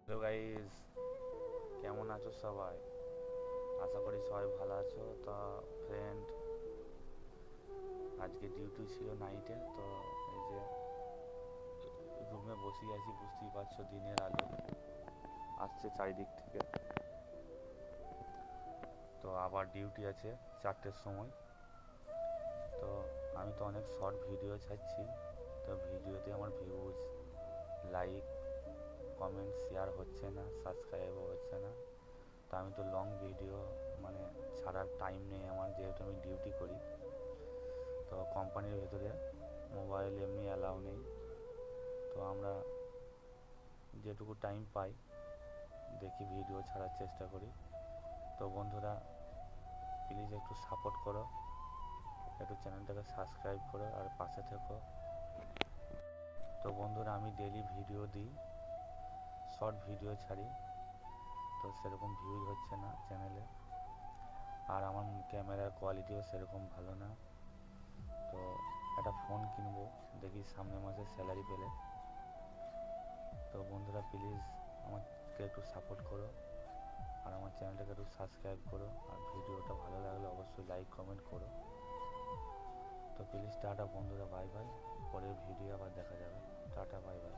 Hello guys, কেমন আছো সবাই? আশা করি সবাই ভালো আছো। তো ফ্রেন্ড, আজকে ডিউটি ছিল নাইটে। তো এই যে রুমে বসে আছি, বুঝতেই পারছো দিনের আলো আসছে চারিদিক থেকে। তো আবার ডিউটি আছে 4টের সময়। তো আমি তো অনেক শর্ট ভিডিও ছাড়ছি। তো ভিডিওতে আমার ভিউজ, লাইক, কমেন্ট, শেয়ার হচ্ছে না, সাবস্ক্রাইবও হচ্ছে না। তো আমি তো লং ভিডিও মানে ছাড়ার টাইম নেই আমার, যেহেতু আমি ডিউটি করি। তো কোম্পানির ভেতরে মোবাইল এমনি অ্যালাউ নেই। তো আমরা যেটুকু টাইম পাই দেখি ভিডিও ছাড়ার চেষ্টা করি। তো বন্ধুরা, প্লিজ একটু সাপোর্ট করো, একটু চ্যানেলটাকে সাবস্ক্রাইব করো আর পাশে থেকো। তো বন্ধুরা, আমি ডেলি ভিডিও দিই, শর্ট ভিডিও ছাড়ি। তো সেরকম ভিউজ হচ্ছে না চ্যানেলে, আর আমার ক্যামেরার কোয়ালিটিও সেরকম ভালো না। তো একটা ফোন কিনবো, দেখি সামনের মাসে স্যালারি পেলে। তো বন্ধুরা, প্লিজ আমাকে একটু সাপোর্ট করো আর আমার চ্যানেলটাকে একটু সাবস্ক্রাইব করো, আর ভিডিওটা ভালো লাগলে অবশ্যই লাইক কমেন্ট করো। তো প্লিজ টাটা বন্ধুরা, বাই বাই। পরের ভিডিও আবার দেখা যাবে। Tata, bye bye.